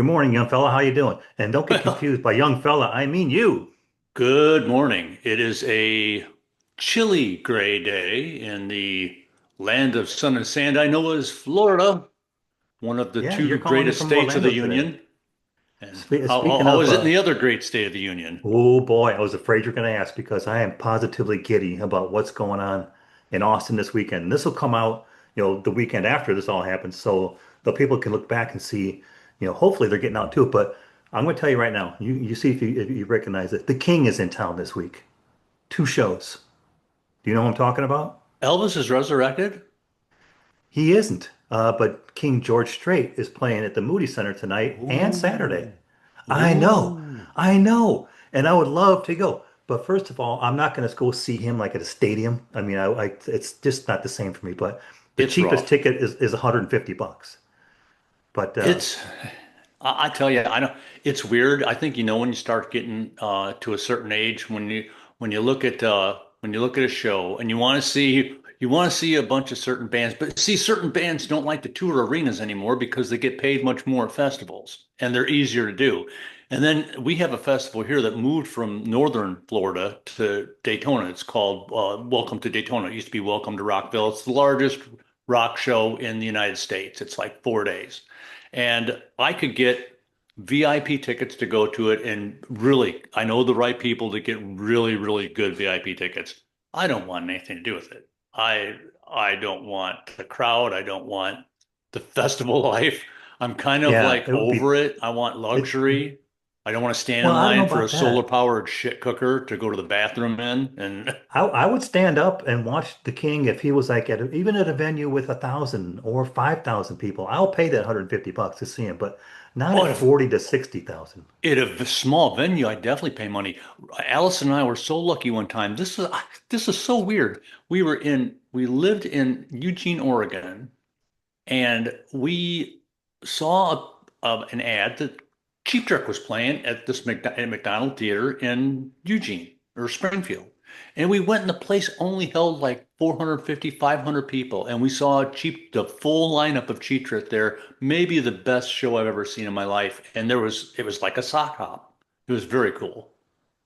Good morning, young fella. How you doing? And don't get Well, confused by young fella. I mean you. good morning. It is a chilly gray day in the land of sun and sand I know as Florida, one of the Yeah, two you're calling in greatest from states of the Orlando today. Union. And Speaking how of, is it in the other great state of the Union? oh boy, I was afraid you're going to ask because I am positively giddy about what's going on in Austin this weekend. This will come out, the weekend after this all happens, so the people can look back and see, hopefully they're getting out too. But I'm going to tell you right now, you see if you recognize it. The King is in town this week. Two shows. Do you know what I'm talking about? Elvis is resurrected? He isn't. But King George Strait is playing at the Moody Center tonight and Saturday. Ooh. I know, Ooh. I know, and I would love to go. But first of all, I'm not going to go see him like at a stadium. I mean, it's just not the same for me. But the It's cheapest rough. ticket is 150 bucks. But It's I tell you, I know it's weird. I think when you start getting to a certain age when you look at a show and you want to see a bunch of certain bands, but see certain bands don't like to tour arenas anymore because they get paid much more at festivals and they're easier to do. And then we have a festival here that moved from northern Florida to Daytona. It's called Welcome to Daytona. It used to be Welcome to Rockville. It's the largest rock show in the United States. It's like 4 days. And I could get VIP tickets to go to it. And really, I know the right people to get really, really good VIP tickets. I don't want anything to do with it. I don't want the crowd. I don't want the festival life. I'm kind of yeah, like it would over be it. I want it. luxury. I don't want to stand Well, in I don't know line for a about solar that. powered shit cooker to go to the bathroom in. And I would stand up and watch the King if he was like even at a venue with 1,000 or 5,000 people. I'll pay that 150 bucks to see him, but not oh, at 40 to 60,000. at a small venue, I definitely pay money. Alice and I were so lucky one time. This is so weird. We lived in Eugene, Oregon, and we saw an ad that Cheap Trick was playing at this McDonald Theater in Eugene or Springfield. And we went and the place only held like 450, 500 people. And we saw the full lineup of Cheap Trick there, maybe the best show I've ever seen in my life. And it was like a sock hop. It was very cool.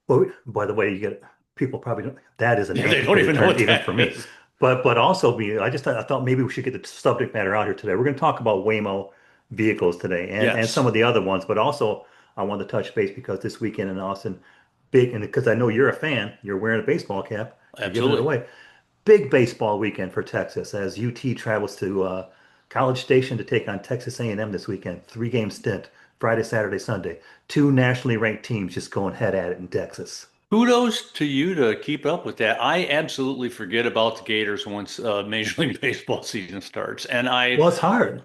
Well, by the way, you get people probably don't, that is an Yeah, they don't antiquated even know term what even for that me. is. But also me, I thought maybe we should get the subject matter out here today. We're going to talk about Waymo vehicles today and some Yes, of the other ones, but also I wanted to touch base because this weekend in Austin, big and because I know you're a fan, you're wearing a baseball cap, you're giving it absolutely. away. Big baseball weekend for Texas as UT travels to College Station to take on Texas A&M this weekend. Three-game stint, Friday, Saturday, Sunday. Two nationally ranked teams just going head at it in Texas. Kudos to you to keep up with that. I absolutely forget about the Gators once Major League Baseball season starts, and Well, it's hard.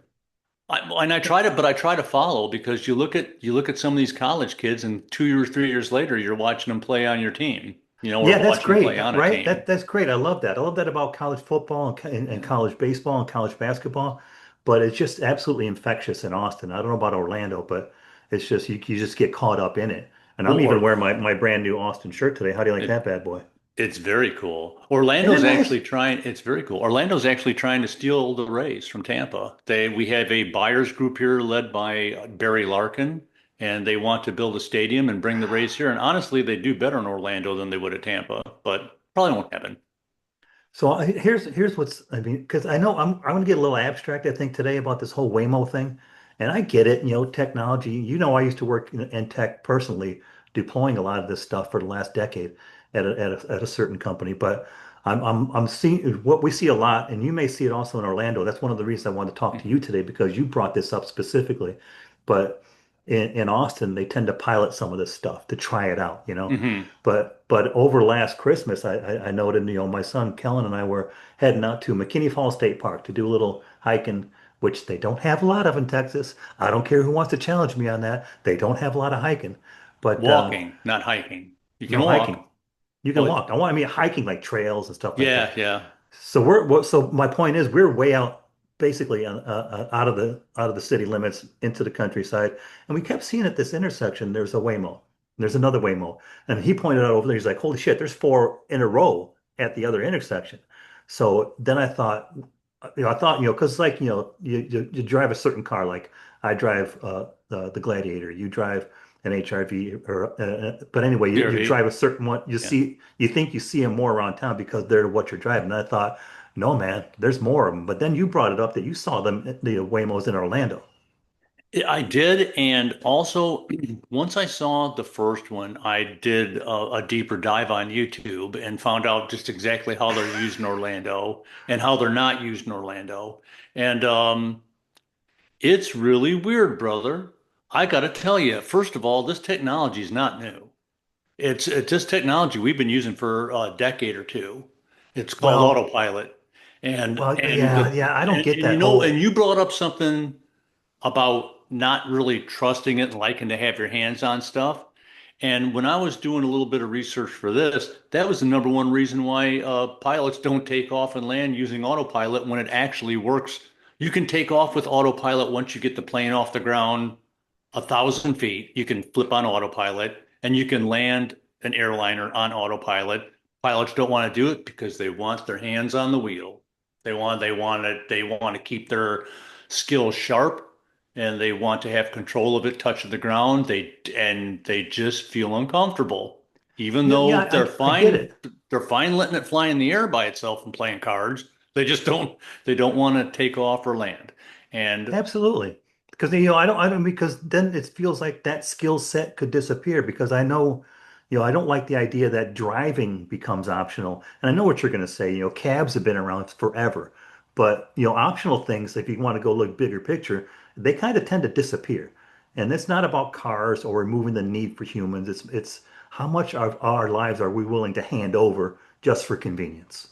I try to follow because you look at some of these college kids, and 2 years, 3 years later, you're watching them play on your team, or Yeah, that's watching them great, play on a right? team. That's great. I love that. I love that about college football and college baseball and college basketball. But it's just absolutely infectious in Austin. I don't know about Orlando, but it's just you just get caught up in it. And Well, I'm even wearing my brand new Austin shirt today. How do you like it, that bad boy? it's very cool. Isn't it nice? It's very cool. Orlando's actually trying to steal the Rays from Tampa. We have a buyers group here led by Barry Larkin, and they want to build a stadium and bring the Rays here. And honestly, they do better in Orlando than they would at Tampa, but probably won't happen. So here's what's I mean because I know I'm going to get a little abstract I think today about this whole Waymo thing, and I get it. Technology. I used to work in tech personally, deploying a lot of this stuff for the last decade at a certain company. But I'm seeing what we see a lot, and you may see it also in Orlando. That's one of the reasons I wanted to talk to you today because you brought this up specifically. But in Austin, they tend to pilot some of this stuff to try it out. Hmm. But over last Christmas, I noted, my son Kellen and I were heading out to McKinney Falls State Park to do a little hiking, which they don't have a lot of in Texas. I don't care who wants to challenge me on that. They don't have a lot of hiking, but Walking, not hiking. You can no hiking. walk. You can Well, walk. I mean hiking like trails and stuff like yeah, that. yeah. So my point is we're way out basically out of the city limits into the countryside, and we kept seeing at this intersection there's a Waymo, there's another Waymo, and he pointed out over there. He's like, "Holy shit, there's four in a row at the other intersection." So then I thought, I thought, because like, you drive a certain car, like I drive the Gladiator, you drive an HRV, but anyway, you CRV. drive a certain one. Yeah. You think you see them more around town because they're what you're driving. And I thought, no, man, there's more of them. But then you brought it up that you saw them, the Waymos in Orlando. I did, and also once I saw the first one, I did a deeper dive on YouTube and found out just exactly how they're used in Orlando and how they're not used in Orlando. And it's really weird, brother. I got to tell you, first of all, this technology is not new. It's this technology we've been using for a decade or two. It's called Well, autopilot, and yeah, the yeah, I don't get and that and whole. you brought up something about not really trusting it and liking to have your hands on stuff. And when I was doing a little bit of research for this, that was the number one reason why pilots don't take off and land using autopilot when it actually works. You can take off with autopilot once you get the plane off the ground 1,000 feet. You can flip on autopilot and you can land an airliner on autopilot. Pilots don't want to do it because they want their hands on the wheel. They want to keep their skills sharp and they want to have control of it touching the ground. They just feel uncomfortable, even Yeah, yeah, though I get it. they're fine letting it fly in the air by itself and playing cards. They don't want to take off or land. And Absolutely. Because I don't because then it feels like that skill set could disappear because I know, I don't like the idea that driving becomes optional. And I know what you're going to say, cabs have been around forever. But, optional things, if you want to go look bigger picture, they kind of tend to disappear. And it's not about cars or removing the need for humans. It's how much of our lives are we willing to hand over just for convenience?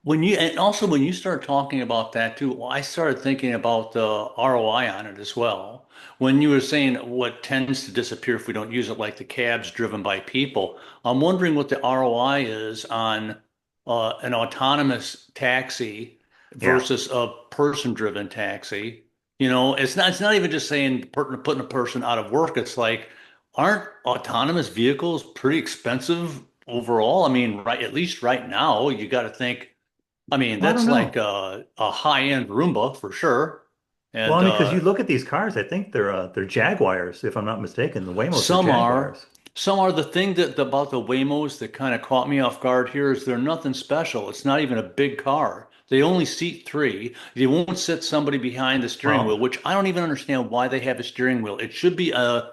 and also when you start talking about that too, well, I started thinking about the ROI on it as well. When you were saying what tends to disappear if we don't use it, like the cabs driven by people, I'm wondering what the ROI is on an autonomous taxi Yeah. versus a person-driven taxi. It's not even just saying putting a person out of work. It's like, aren't autonomous vehicles pretty expensive overall? I mean, right, at least right now, you got to think. I mean, Well, I don't that's like know. a high-end Roomba for sure. Well, I And mean, because you look at these cars, I think they're Jaguars, if I'm not mistaken. The Waymos are some are, Jaguars. some are the thing that about the Waymos that kind of caught me off guard here is they're nothing special. It's not even a big car. They only seat three. They won't sit somebody behind the steering wheel, Well, which I don't even understand why they have a steering wheel. It should be a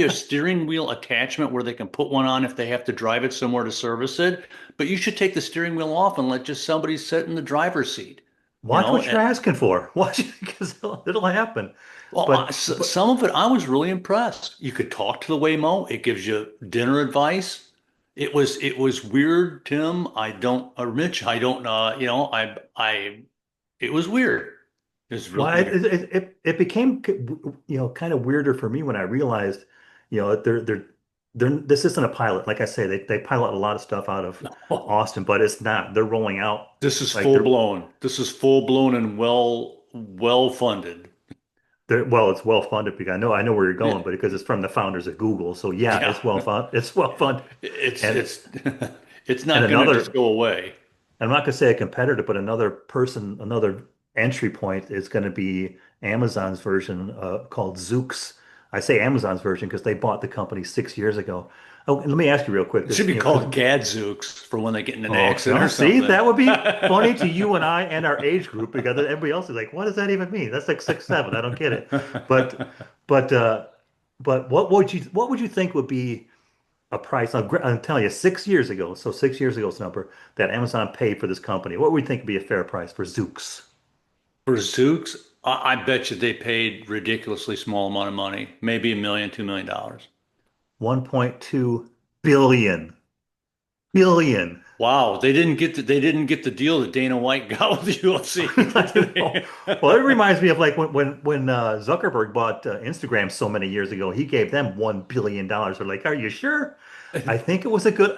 steering wheel attachment where they can put one on if they have to drive it somewhere to service it. But you should take the steering wheel off and let just somebody sit in the driver's seat. You watch know, what you're asking for. Watch it because it'll happen. Well, But some of it I was really impressed. You could talk to the Waymo. It gives you dinner advice. It was weird, Tim. I don't or Mitch. I don't. I. It was weird. It was well, really weird. it became kind of weirder for me when I realized, this isn't a pilot. Like I say, they pilot a lot of stuff out of Austin, but it's not. They're rolling out This is like full blown. This is full blown and well funded. well, it's well funded because I know where you're Yeah, going, but because it's from the founders of Google, so yeah, yeah. it's well funded. It's well funded, It's and it's it's and not going to just another. go away. I'm not going to say a competitor, but another entry point is going to be Amazon's version called Zoox. I say Amazon's version because they bought the company 6 years ago. Oh, and let me ask you real quick, It should because be because called Gadzooks for when they get in an oh accident no, or see, something. that would be funny to you and I and our age group because everybody else is like, what does that even mean? That's like 6'7". I don't get it. But but uh, but what would you think would be a price? I'm telling you, 6 years ago, so 6 years ago's number that Amazon paid for this company. What would you think would be a fair price for Zoox? For Zooks, I bet you they paid ridiculously small amount of money, maybe a million, $2 million. 1.2 billion. Wow, they didn't get the deal that Dana White got with the UFC, I did know. they? Well, it reminds me of like when Zuckerberg bought Instagram so many years ago. He gave them $1 billion. They're like, "Are you sure?" I think it was a good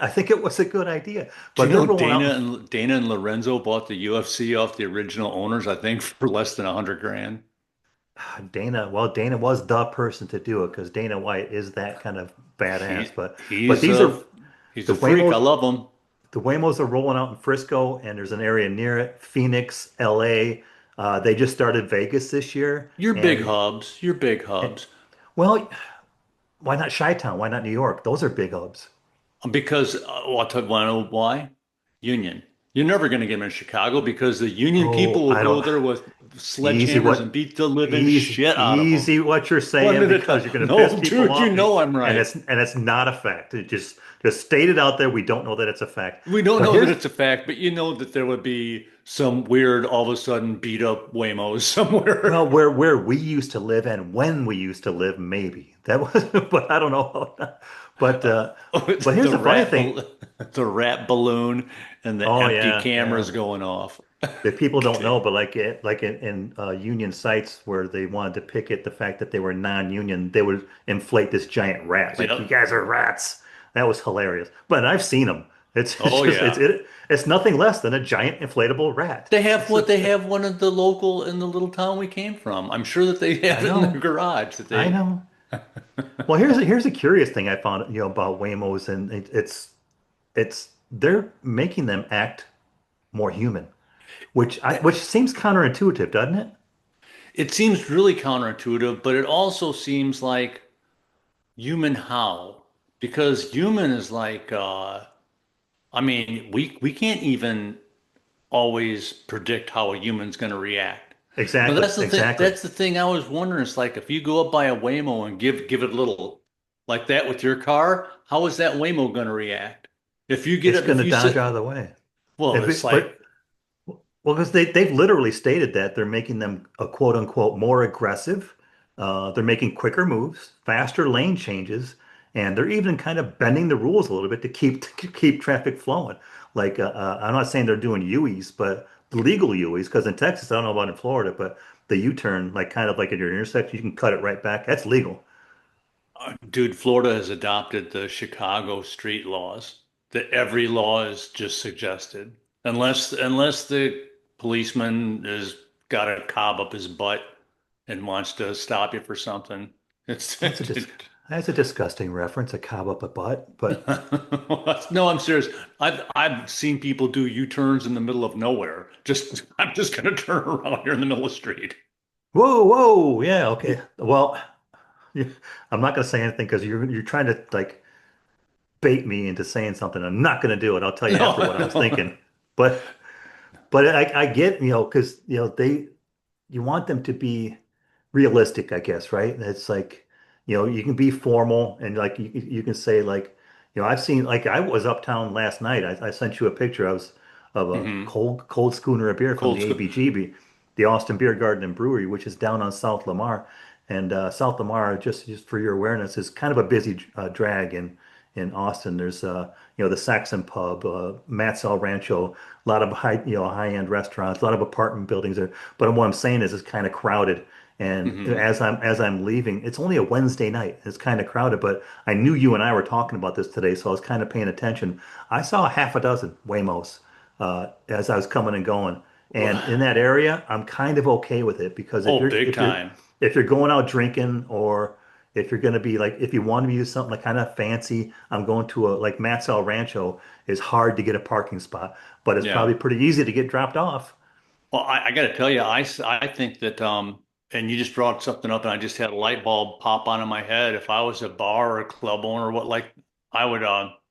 idea. Do you But they're know rolling out. Dana and Lorenzo bought the UFC off the original owners, I think, for less than 100 grand. Dana. Well, Dana was the person to do it because Dana White is that kind of badass. But He's these are he's the a freak. I Waymos. love him. the Waymos are rolling out in Frisco, and there's an area near it, Phoenix, LA. They just started Vegas this year, Your big and, hubs, your big and hubs. well, why not Chi-Town? Why not New York? Those are big hubs. Because, well, I'll tell you why. Union. You're never going to get them in Chicago because the union Oh, people will I go don't. there with Easy sledgehammers and what beat the living easy shit out of them. easy what you're One saying at a because time. you're going to piss No, people dude, you off, know I'm and right. it's not a fact. It just state it out there. We don't know that it's a fact. We don't But know that here's it's a fact, but you know that there would be some weird, all of a sudden beat up Waymos somewhere. well where we used to live and when we used to live, maybe that was, but I don't know about that. But but here's The the funny thing. the rat balloon and the Oh empty yeah, yeah. cameras going off. That people don't know, Okay. but like in union sites where they wanted to picket the fact that they were non-union, they would inflate this giant rat. Like, you Yep. guys are rats. That was hilarious. But I've seen them. It's Oh just yeah. it's nothing less than a giant inflatable rat. They have one of the local in the little town we came from. I'm sure that they I have it in their know, garage that I they know. Well, here's a curious thing I found, about Waymos, and it's they're making them act more human, which seems counterintuitive, doesn't it? it seems really counterintuitive, but it also seems like human how? Because human is like I mean, we can't even always predict how a human's going to react. But Exactly, that's the thing. exactly. That's the thing I was wondering. It's like if you go up by a Waymo and give it a little like that with your car, how is that Waymo going to react? If you get It's up, going if to you dodge out sit, of the way. well, If it's it, like, but Well, because they've literally stated that they're making them a quote unquote more aggressive. They're making quicker moves, faster lane changes, and they're even kind of bending the rules a little bit to keep traffic flowing. Like, I'm not saying they're doing U's, but legal U's. Because in Texas, I don't know about in Florida, but the U-turn, like kind of like at your intersection, you can cut it right back. That's legal. dude, Florida has adopted the Chicago street laws that every law is just suggested, unless the policeman has got a cob up his butt and wants to stop you for something. It's That's a dis that's a disgusting reference, a cob up a butt. But no, I'm serious. I've seen people do U-turns in the middle of nowhere. Just I'm just gonna turn around here in the middle of the street. whoa, whoa, yeah, okay. Well, I'm not going to say anything because you're trying to like bait me into saying something. I'm not going to do it. I'll tell you No, after what I was no. thinking. But I get, because you want them to be realistic, I guess, right? And it's like, you can be formal and like you can say like, I've seen, like, I was uptown last night. I sent you a picture. I was of a Hmm. cold schooner of beer from Cold the school. ABGB, the Austin Beer Garden and Brewery, which is down on South Lamar. And South Lamar, just for your awareness, is kind of a busy drag in Austin. There's the Saxon Pub, Matt's El Rancho, a lot of high-end restaurants, a lot of apartment buildings there. But what I'm saying is it's kind of crowded. And Hmm. as I'm leaving, it's only a Wednesday night. It's kind of crowded, but I knew you and I were talking about this today, so I was kind of paying attention. I saw half a dozen Waymos as I was coming and going, and in that area, I'm kind of okay with it because if Oh, you're big if you're time. if you're going out drinking, or if you're going to be like, if you want to use something like kind of fancy, I'm going to a like Matt's El Rancho is hard to get a parking spot, but it's Yeah. probably pretty easy to get dropped off. Well, I got to tell you, I think that and you just brought something up, and I just had a light bulb pop on in my head. If I was a bar or a club owner, what like I would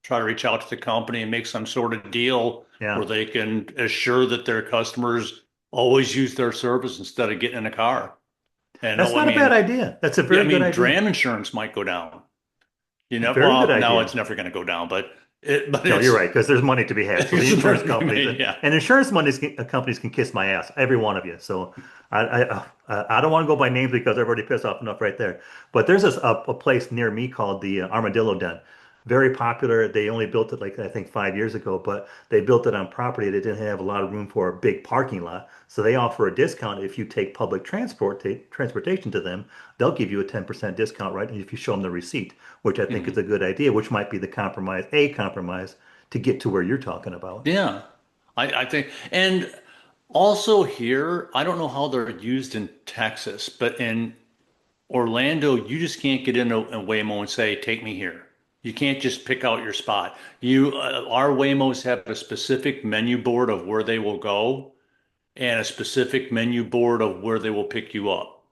try to reach out to the company and make some sort of deal where Yeah. they can assure that their customers always use their service instead of getting in a car. And That's oh, I not a bad mean, idea. That's a yeah, I very good mean, idea. dram insurance might go down. You know, Very good well, no, idea. it's never going to go down, but No, you're it's right, because there's money to be had. So the it's insurance never going to companies be, and, yeah. and insurance companies can kiss my ass, every one of you. So I don't want to go by names because I've already pissed off enough right there. But there's a place near me called the Armadillo Den. Very popular. They only built it like I think 5 years ago, but they built it on property. They didn't have a lot of room for a big parking lot, so they offer a discount if you take public transportation to them. They'll give you a 10% discount, right? And if you show them the receipt, which I think is Mhm. a good idea, which might be the compromise to get to where you're talking about. Yeah, I think, and also here, I don't know how they're used in Texas, but in Orlando, you just can't get into a Waymo and say, "Take me here." You can't just pick out your spot. Our Waymos have a specific menu board of where they will go and a specific menu board of where they will pick you up.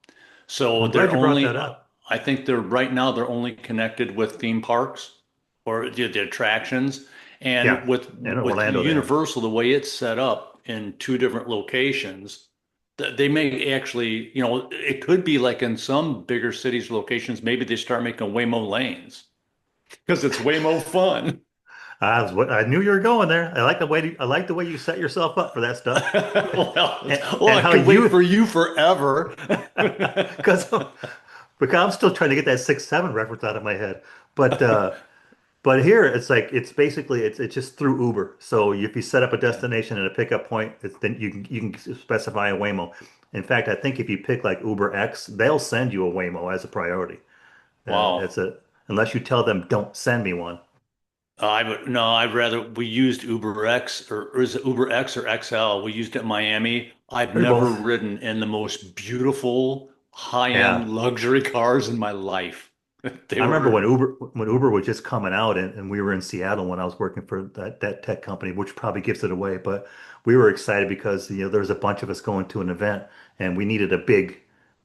Well, So I'm glad they're you brought only, that up. I think they're right now they're only connected with theme parks or the attractions. Yeah, And in with Orlando they are. Universal, the way it's set up in two different locations, they may actually, it could be like in some bigger cities locations, maybe they start making Waymo lanes because it's Waymo fun. I knew you were going there. I like the way you set yourself up for that stuff, Well, and I how could wait you for you forever. because because I'm still trying to get that 6-7 reference out of my head. But but here it's like it's basically it's just through Uber. So if you set up a Yeah. destination and a pickup point, then you can specify a Waymo. In fact, I think if you pick like Uber X, they'll send you a Waymo as a priority. Wow. It's a unless you tell them don't send me one. I would no, I'd rather we used Uber X or is it Uber X or XL? We used it in Miami. I've Or never both. ridden in the most beautiful high-end Yeah. luxury cars in my life. They I remember were, when Uber was just coming out and we were in Seattle when I was working for that tech company, which probably gives it away, but we were excited because there was a bunch of us going to an event and we needed a big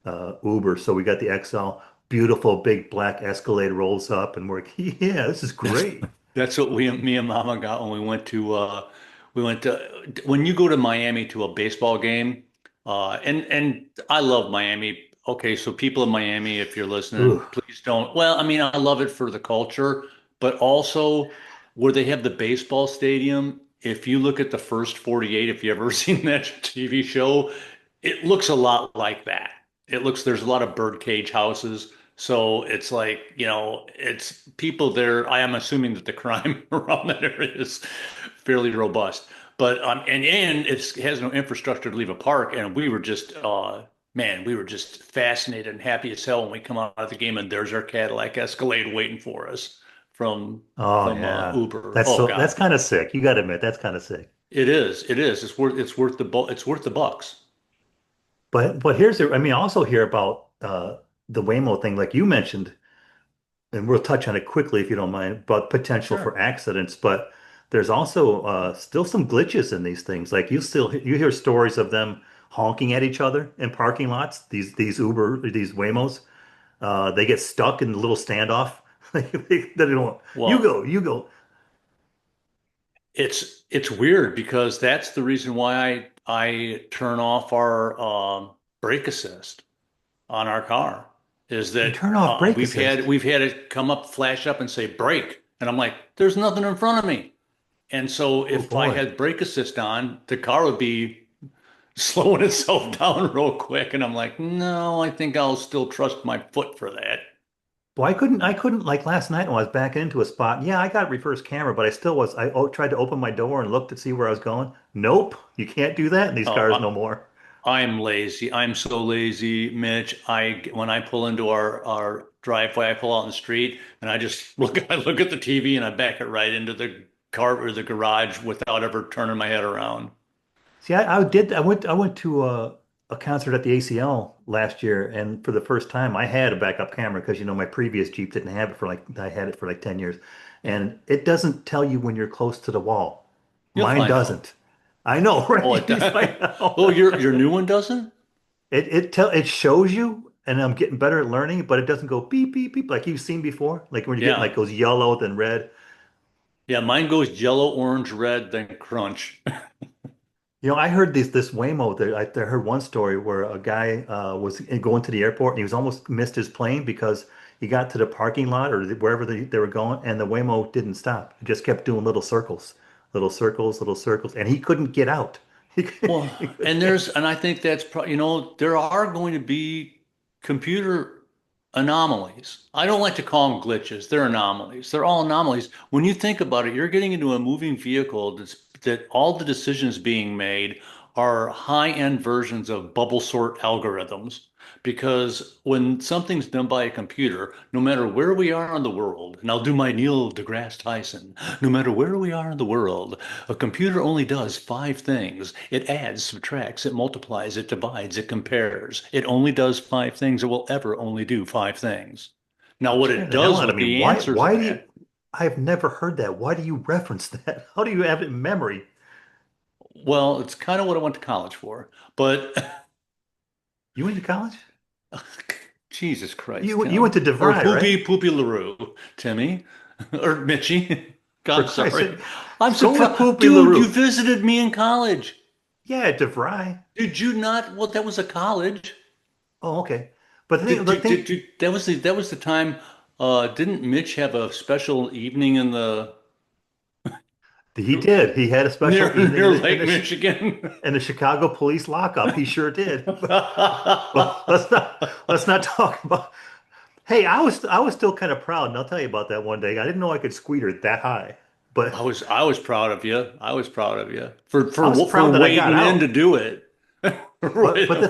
Uber, so we got the XL, beautiful big black Escalade rolls up, and we're like, yeah, this is that's great. that's what me and Mama got when we went to when you go to Miami to a baseball game, and I love Miami. Okay, so people in Miami, if you're listening, Ooh, please don't. Well, I mean, I love it for the culture, but also where they have the baseball stadium. If you look at the first 48, if you ever seen that TV show, it looks a lot like that. There's a lot of birdcage houses. So it's like, it's people there. I am assuming that the crime around that area is fairly robust. But and it has no infrastructure to leave a park. And we were just man, we were just fascinated and happy as hell when we come out of the game and there's our Cadillac Escalade waiting for us from oh yeah, Uber. Oh that's God. kind of sick. You got to admit that's kind of sick. It is. It is. It's worth the bucks. But I mean, I also hear about the Waymo thing, like you mentioned. And we'll touch on it quickly if you don't mind, about potential Sure. for accidents. But there's also still some glitches in these things. Like you hear stories of them honking at each other in parking lots. These Waymos, they get stuck in a little standoff. They don't. You Well, go, you go. it's weird because that's the reason why I turn off our brake assist on our car is You that turn off brake assist. we've had it come up flash up and say brake and I'm like there's nothing in front of me. And so Oh if I boy. had brake assist on, the car would be slowing itself down real quick and I'm like, "No, I think I'll still trust my foot for that." Well, I couldn't like last night when I was backing into a spot. Yeah, I got reverse camera, but tried to open my door and look to see where I was going. Nope, you can't do that in these Oh, cars no more. I'm lazy. I'm so lazy, Mitch. When I pull into our driveway, I pull out in the street and I just I look at the TV and I back it right into the car or the garage without ever turning my head around. See, I went to a concert at the ACL last year, and for the first time, I had a backup camera because my previous Jeep didn't have it for like I had it for like 10 years, and it doesn't tell you when you're close to the wall. You'll Mine find out. doesn't. I know, right? Oh, You find out. oh, your new one doesn't? It shows you, and I'm getting better at learning, but it doesn't go beep beep beep like you've seen before. Like when you're getting Yeah. like goes yellow then red. Yeah, mine goes yellow, orange, red, then crunch. I heard this Waymo. I heard one story where a guy was going to the airport and he was almost missed his plane because he got to the parking lot or wherever they were going, and the Waymo didn't stop. It just kept doing little circles, little circles, little circles, and he couldn't get out. Well, and I think that's probably, there are going to be computer anomalies. I don't like to call them glitches. They're anomalies. They're all anomalies. When you think about it, you're getting into a moving vehicle that all the decisions being made are high-end versions of bubble sort algorithms. Because when something's done by a computer, no matter where we are in the world, and I'll do my Neil deGrasse Tyson, no matter where we are in the world, a computer only does five things. It adds, subtracts, it multiplies, it divides, it compares. It only does five things. It will ever only do five things. Now, You're what scaring it the hell does out of with me. the answers of Why do you that. I've never heard that. Why do you reference that? How do you have it in memory? Well, it's kind of what I went to college for, but You went to college? Jesus Christ, You went Tim. to Or DeVry, right? Poopy LaRue, Timmy. Or Mitchy. For I'm Christ's sorry. sake, I'm go with surprised. Poopy Dude, you LaRue. visited me in college. Yeah, DeVry. Did you not? Well, that was a college. Oh, okay. But That was the time. Didn't Mitch have a special evening in the he did. He had a special evening near Lake Michigan? in the Chicago police lockup. He sure did. But let's not talk about. Hey, I was still kind of proud, and I'll tell you about that one day. I didn't know I could squeeter that high, but I was proud of you. I was proud of you I was for proud that I got wading in to out. do it. But Right. the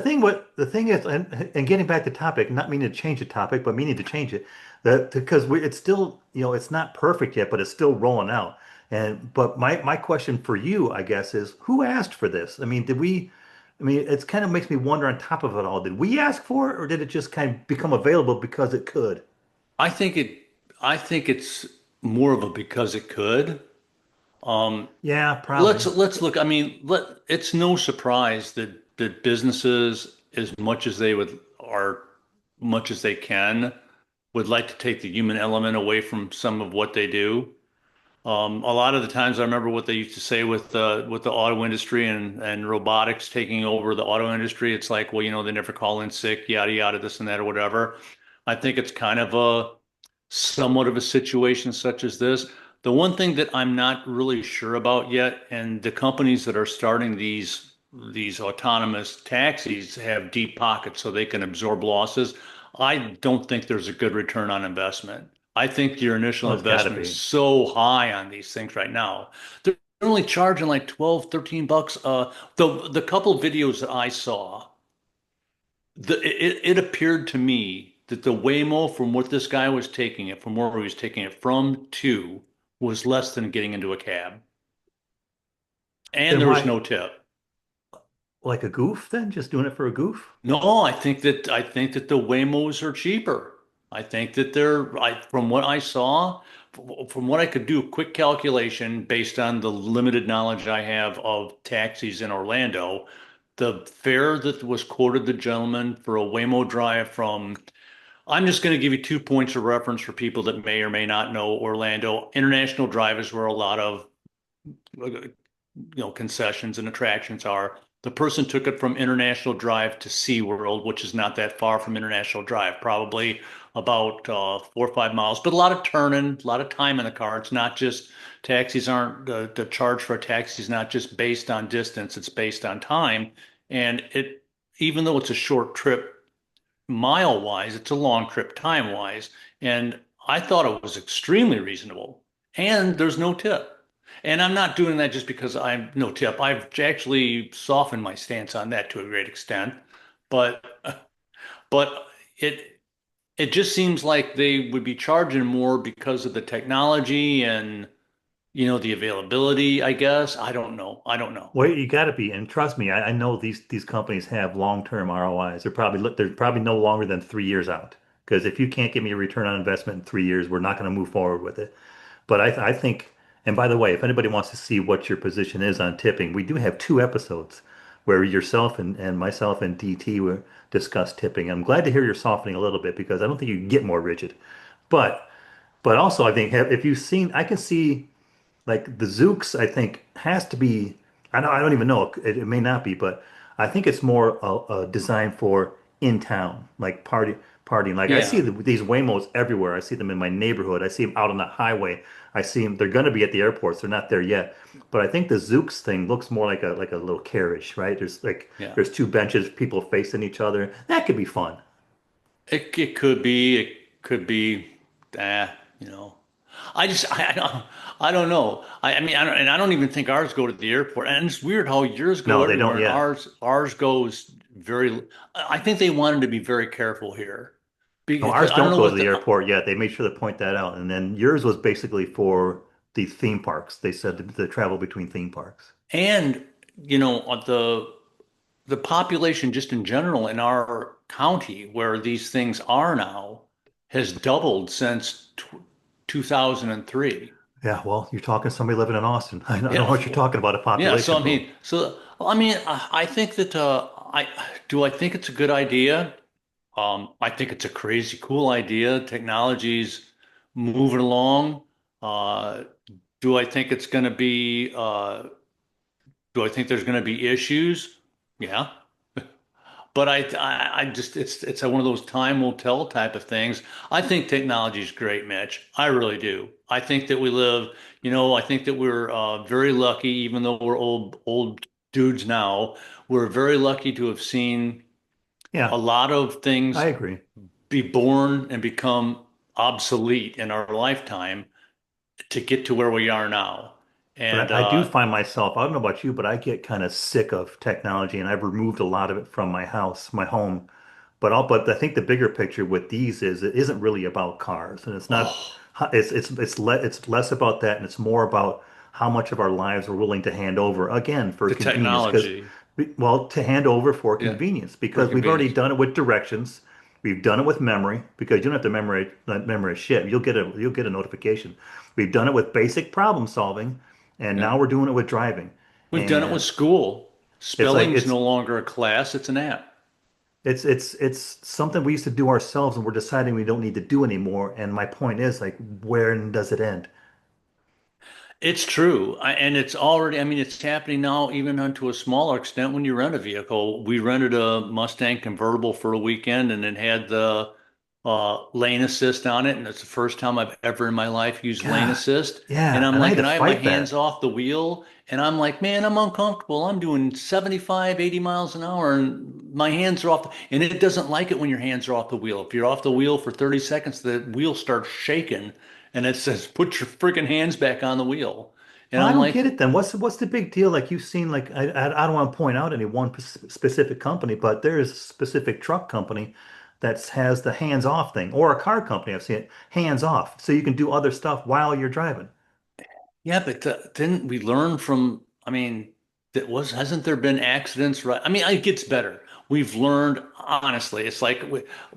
thing is, and getting back to topic, not meaning to change the topic, but meaning to change it, that because it's still, it's not perfect yet, but it's still rolling out. And but my question for you, I guess, is who asked for this? I mean, did we? I mean, it's kind of makes me wonder on top of it all, did we ask for it, or did it just kind of become available because it could? I think it I think it's more of a because it could. Um, Yeah, probably. let's look. I mean, it's no surprise that businesses, as much as they would are much as they can, would like to take the human element away from some of what they do. A lot of the times, I remember what they used to say with the auto industry and robotics taking over the auto industry. It's like, well, they never call in sick, yada yada, this and that, or whatever. I think it's kind of a somewhat of a situation such as this. The one thing that I'm not really sure about yet, and the companies that are starting these autonomous taxis have deep pockets so they can absorb losses. I don't think there's a good return on investment. I think your initial Well, it's got to investment is be. so high on these things right now. They're only charging like 12, 13 bucks. The couple of videos that I saw, it appeared to me that the Waymo from what this guy was taking it, from where he was taking it from to, was less than getting into a cab. And Then there was why, no tip. like a goof then? Just doing it for a goof? No, I think that the Waymos are cheaper. I think that from what I saw, from what I could do, quick calculation based on the limited knowledge I have of taxis in Orlando, the fare that was quoted the gentleman for a Waymo drive from, I'm just going to give you 2 points of reference for people that may or may not know Orlando. International Drive is where a lot of concessions and attractions are. The person took it from International Drive to SeaWorld, which is not that far from International Drive, probably about 4 or 5 miles, but a lot of turning, a lot of time in the car. It's not just taxis aren't the charge for a taxi is not just based on distance, it's based on time. And even though it's a short trip mile wise, it's a long trip time wise. And I thought it was extremely reasonable. And there's no tip. And I'm not doing that just because I'm no tip. I've actually softened my stance on that to a great extent. But but it it just seems like they would be charging more because of the technology and the availability, I guess. I don't know. I don't know. Well, you got to be, and trust me, I know these companies have long-term ROIs. They're probably no longer than 3 years out. Because if you can't give me a return on investment in 3 years, we're not going to move forward with it. But I think, and by the way, if anybody wants to see what your position is on tipping, we do have two episodes where yourself and myself and DT will discuss tipping. I'm glad to hear you're softening a little bit because I don't think you can get more rigid. But also I think if you've seen, I can see. Like the Zooks, I think has to be. I don't even know. It may not be, but I think it's more designed for in town, like partying. Like I see Yeah. these Waymos everywhere. I see them in my neighborhood. I see them out on the highway. I see them. They're going to be at the airports. They're not there yet. But I think the Zooks thing looks more like a little carriage, right? Yeah. There's two benches, people facing each other. That could be fun. It could be. It could be. Ah, you know. I don't know. I mean, I don't even think ours go to the airport. And it's weird how yours go No, they everywhere don't and yet. ours goes very. I think they wanted to be very careful here No, because ours I don't don't know go to what the airport yet. They made sure to point that out. And then yours was basically for the theme parks. They said the travel between theme parks. and the population just in general in our county where these things are now has doubled since 2003. Yeah, well, you're talking to somebody living in Austin. I don't know Yeah. what you're talking about, a Yeah. So population I boom. mean, I think that I think it's a good idea. I think it's a crazy cool idea. Technology's moving along. Uh, do I think it's going to be do I think there's going to be issues? Yeah. But I just it's one of those time will tell type of things. I think technology is great, Mitch. I really do. I think that we live, I think that we're very lucky, even though we're old dudes now. We're very lucky to have seen a Yeah, lot of I things agree. be born and become obsolete in our lifetime to get to where we are now. And But I do find myself, I don't know about you, but I get kind of sick of technology and I've removed a lot of it from my house, my home. But I think the bigger picture with these is it isn't really about cars and it's not oh, it's less about that and it's more about how much of our lives we're willing to hand over again for the convenience because technology, well to hand over for yeah, convenience for because we've already convenience. done it with directions. We've done it with memory because you don't have to memorize shit. You'll get a notification. We've done it with basic problem solving and Yeah. now we're doing it with driving. We've done it with And school. it's like Spelling's no longer a class, it's an app. it's something we used to do ourselves and we're deciding we don't need to do anymore. And my point is like, where does it end? It's true. And it's already, I mean, it's happening now, even onto a smaller extent when you rent a vehicle. We rented a Mustang convertible for a weekend and it had the lane assist on it. And it's the first time I've ever in my life used lane God, assist. And yeah. I'm And I had like, to and I have my fight hands that. off the wheel. And I'm like, man, I'm uncomfortable. I'm doing 75, 80 miles an hour and my hands are off. And it doesn't like it when your hands are off the wheel. If you're off the wheel for 30 seconds, the wheel starts shaking and it says, put your freaking hands back on the wheel. And Well, I I'm don't like, get it then. What's the big deal? Like you've seen, like I don't want to point out any one specific company, but there is a specific truck company that has the hands off thing, or a car company. I've seen it hands off, so you can do other stuff while you're driving. yeah, but didn't we learn from, I mean, hasn't there been accidents, right? I mean, it gets better. We've learned, honestly, it's like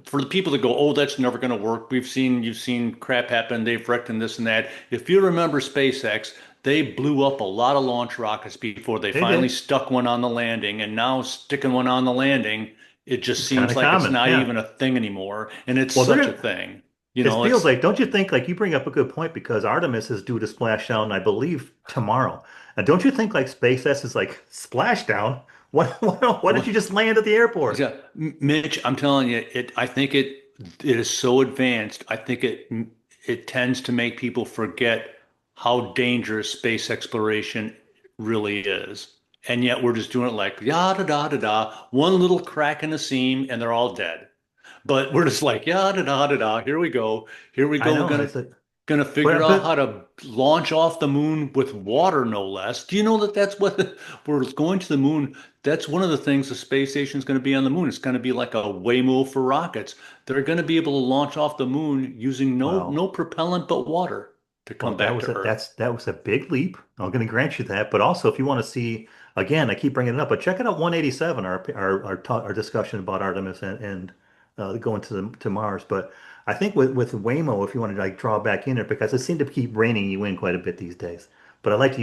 for the people that go, oh, that's never going to work. You've seen crap happen. They've wrecked and this and that. If you remember SpaceX, they blew up a lot of launch rockets before they They finally did. stuck one on the landing. And now sticking one on the landing, it just It's kind seems of like it's common. not Yeah. even a thing anymore. And it's Well, they're such a gonna. thing. You It know, feels it's like, don't you think, like you bring up a good point because Artemis is due to splash down, I believe, tomorrow. And don't you think like SpaceX is like splash down? Why did you just land at the airport? Yeah, Mitch, I'm telling you, I think it is so advanced. I think it tends to make people forget how dangerous space exploration really is. And yet we're just doing it like yada da da da, one little crack in the seam and they're all dead. But we're just like yada da da da, here we go. Here we I go. We're know. gonna It's a, gonna figure out how but to launch off the moon with water, no less. Do you know that that's what we're going to the moon? That's one of the things the space station is going to be on the moon. It's going to be like a Waymo for rockets. They're going to be able to launch off the moon using no well, propellant but water to come well, back to Earth. that was a big leap. I'm going to grant you that. But also, if you want to see again, I keep bringing it up, but check it out 187, our discussion about Artemis and going to Mars. But I think with Waymo, if you want to like draw back in it, because it seemed to keep reining you in quite a bit these days. But I like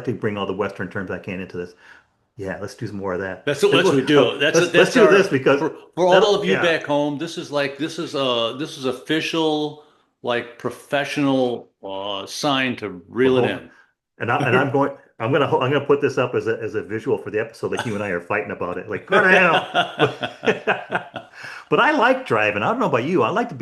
to bring all the Western terms I can into this. Yeah, let's do some more of that. That's what we do. Let's That's do our this because for all that'll of you yeah. back home. This is official like professional sign to Well, reel it hold on. in. I'm gonna put this up as a visual for the episode, like you and I are fighting about it. Like, go to hell. But I like driving. I don't know about you. I like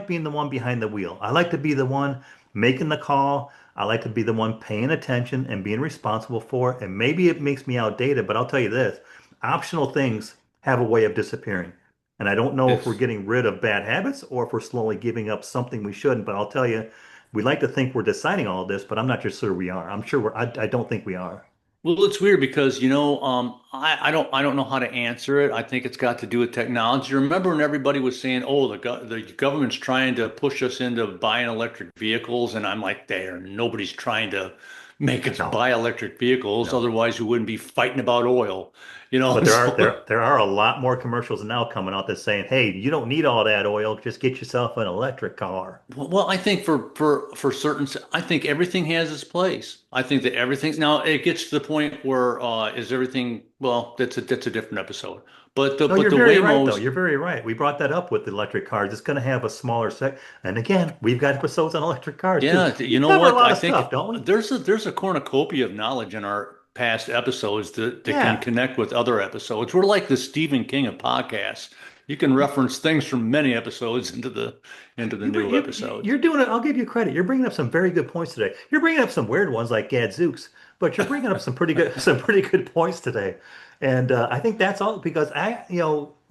being the one behind the wheel. I like to be the one making the call. I like to be the one paying attention and being responsible for it. And maybe it makes me outdated, but I'll tell you this, optional things have a way of disappearing. And I don't know if we're Yes. getting rid of bad habits or if we're slowly giving up something we shouldn't, but I'll tell you, we like to think we're deciding all of this, but I'm not just sure we are. I'm sure I don't think we are. Well, it's weird because I don't know how to answer it. I think it's got to do with technology. Remember when everybody was saying, "Oh, the government's trying to push us into buying electric vehicles," and I'm like, "There, nobody's trying to." make us No, buy electric vehicles. no. Otherwise, we wouldn't be fighting about oil, you know? But there are So, there there are a lot more commercials now coming out that's saying, "Hey, you don't need all that oil. Just get yourself an electric car." well, I think for certain, I think everything has its place. I think that everything's now it gets to the point where is everything, well, that's a different episode. But the No, but you're the very right, though. Waymos, You're very right. We brought that up with the electric cars. It's going to have a smaller set. And again, we've got episodes on electric cars too. yeah, We you know cover a what? lot I of think stuff, don't we? there's a cornucopia of knowledge in our past episodes that can Yeah. connect with other episodes. We're like the Stephen King of podcasts. You can reference things from many episodes into the new episodes. You're doing it. I'll give you credit. You're bringing up some very good points today. You're bringing up some weird ones like Gadzooks, but you're bringing up some pretty good some pretty good points today. And I think that's all because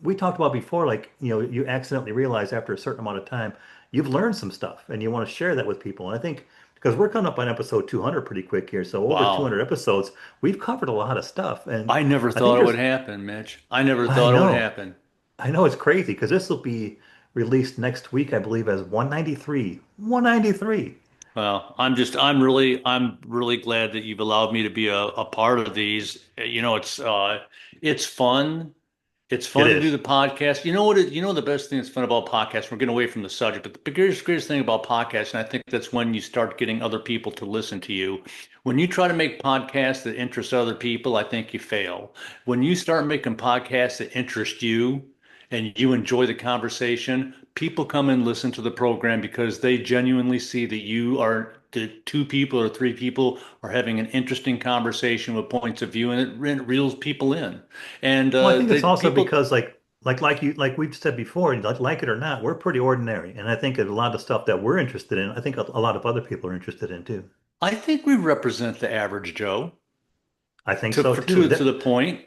we talked about before, like, you accidentally realize after a certain amount of time, you've learned some stuff and you want to share that with people. And I think because we're coming up on episode 200 pretty quick here, so over Wow. 200 episodes, we've covered a lot of stuff. And I never I think thought it would there's, happen, Mitch. I never I thought it would know, happen. I know it's crazy because this will be released next week, I believe, as 193. 193. I'm really glad that you've allowed me to be a part of these. It's fun. It's It fun to do is. the podcast. You know the best thing that's fun about podcasts, we're getting away from the subject, but the greatest thing about podcasts, and I think that's when you start getting other people to listen to you. When you try to make podcasts that interest other people, I think you fail. When you start making podcasts that interest you and you enjoy the conversation, people come and listen to the program because they genuinely see that you are the two people or three people are having an interesting conversation with points of view, and it reels people in. And Well, I think it's the also people, because like we've said before, like it or not, we're pretty ordinary. And I think a lot of stuff that we're interested in, I think a lot of other people are interested in too. I think we represent the average Joe I think to so for, too. to the point.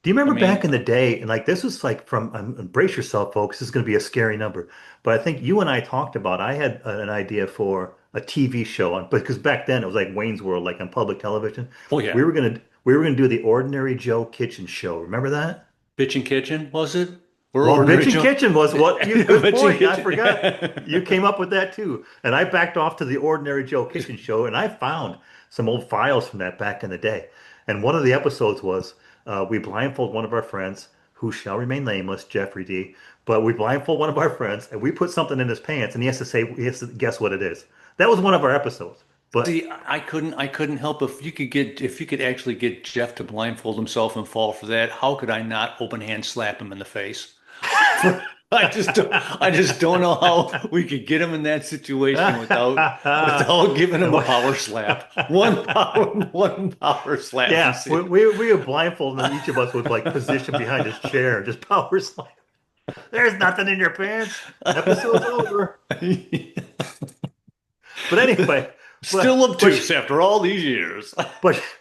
Do you I remember back mean, in the day, and like this was like from brace yourself, folks, this is going to be a scary number. But I think you and I talked about I had an idea for a TV show on, because back then it was like Wayne's World, like on public television. oh We yeah, were gonna we were gonna do the Ordinary Joe Kitchen Show. Remember that? Bitchin' Kitchen was it? We're Well, ordinary Bitchin' Joe. Kitchen was what you, good Bitchin' point. I Kitchen. forgot. You came up with that too. And I backed off to the Ordinary Joe Kitchen Show and I found some old files from that back in the day. And one of the episodes was we blindfold one of our friends who shall remain nameless, Jeffrey D. But we blindfold one of our friends and we put something in his pants and he has to guess what it is. That was one of our episodes. But See, I couldn't help if you could actually get Jeff to blindfold himself and fall for that. How could I not open hand slap him in the face? I just don't know how we could get him in that situation without giving him a power slap. One power slap. You yeah, see. we were blindfolded and each of us would like position behind his chair and just power slam. There's nothing in your pants. Episode's over. But anyway, Still but obtuse after all these years.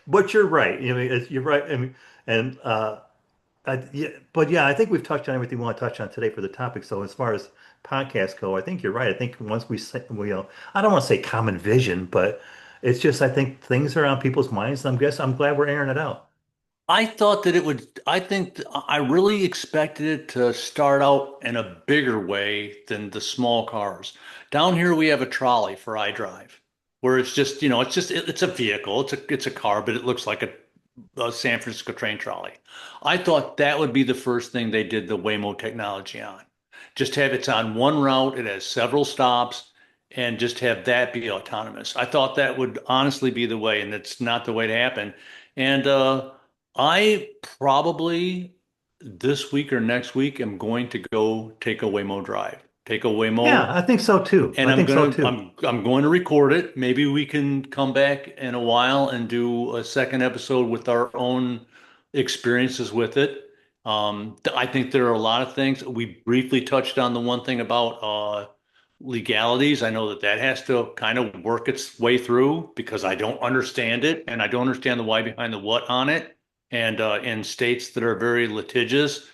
but you're right. I mean, you're right. I mean, and yeah, but yeah, I think we've touched on everything we want to touch on today for the topic. So as far as podcasts go, I think you're right. I think once we say, I don't want to say common vision, but it's just I think things are on people's minds. And I'm glad we're airing it out. I thought that it would, I think I really expected it to start out in a bigger way than the small cars. Down here we have a trolley for iDrive, where it's just, it's a vehicle, it's a car, but it looks like a San Francisco train trolley. I thought that would be the first thing they did the Waymo technology on. Just have it's on one route, it has several stops, and just have that be autonomous. I thought that would honestly be the way, and it's not the way to happen. And I probably this week or next week am going to go take a Waymo drive. Take a Yeah, Waymo I think so too. and I I'm think so gonna too. I'm going to record it. Maybe we can come back in a while and do a second episode with our own experiences with it. I think there are a lot of things. We briefly touched on the one thing about legalities. I know that has to kind of work its way through because I don't understand it and I don't understand the why behind the what on it. And in states that are very litigious,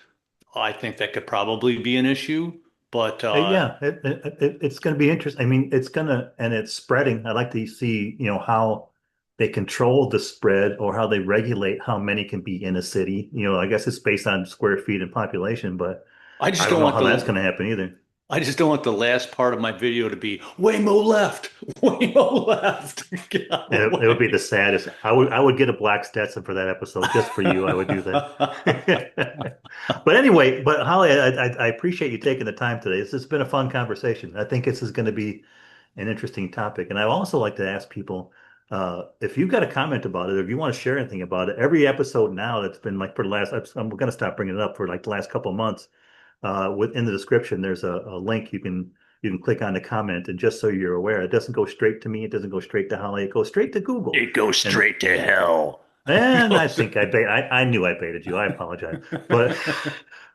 I think that could probably be an issue. But Yeah, it's going to be interesting. I mean, and it's spreading. I'd like to see, how they control the spread or how they regulate how many can be in a city. I guess it's based on square feet and population, but I I just don't don't know want how that's going the to happen either. I just don't want the last part of my video to be Waymo left, Waymo left. It would be the Golly. saddest. I would get a black Stetson for that episode just for you. I would do that. But anyway, but Holly, I appreciate you taking the time today. This has been a fun conversation. I think this is going to be an interesting topic. And I also like to ask people if you've got a comment about it, or if you want to share anything about it. Every episode now that's been like for the last, I'm going to stop bringing it up for like the last couple of months. Within the description, there's a link you can click on the comment, and just so you're aware, it doesn't go straight to me. It doesn't go straight to Holly. It goes straight to Google. It goes And straight to hell. It and I goes. think I knew I baited you. I apologize. But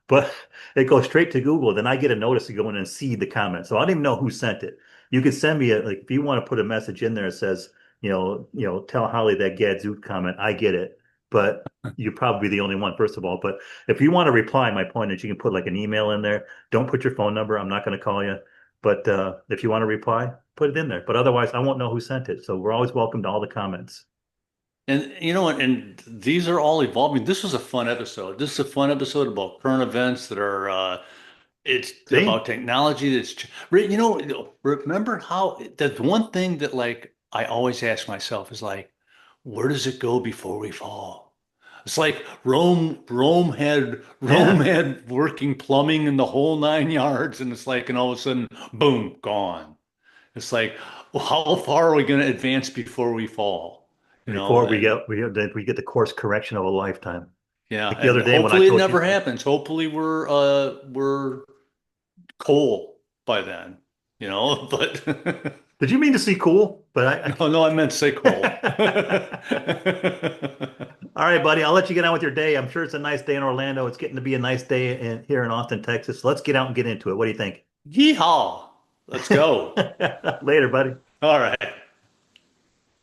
but it goes straight to Google. Then I get a notice to go in and see the comment. So I don't even know who sent it. You could send me like if you want to put a message in there that says, tell Holly that Gadzooks comment. I get it. But you're probably the only one, first of all. But if you want to reply, my point is you can put like an email in there. Don't put your phone number. I'm not going to call you. But if you want to reply, put it in there. But otherwise, I won't know who sent it. So we're always welcome to all the comments. And you know what? And these are all evolving. This was a fun episode. This is a fun episode about current events that are it's See? about technology you know, remember how that's one thing that like I always ask myself is like, where does it go before we fall? It's like Rome Yeah. had working plumbing in the whole 9 yards, and it's like, and all of a sudden, boom, gone. It's like, well, how far are we going to advance before we fall? You know, Before we and get we get the course correction of a lifetime. yeah, Like the and other day when I hopefully it told never you, happens. Hopefully we're coal by then, you know, but did you mean to see cool? But no, no, I meant to say coal. all right, buddy, I'll let you get on with your day. I'm sure it's a nice day in Orlando. It's getting to be a nice day here in Austin, Texas. Let's get out and get into it. What do you think? Yeehaw. Let's go. Later, buddy. All right.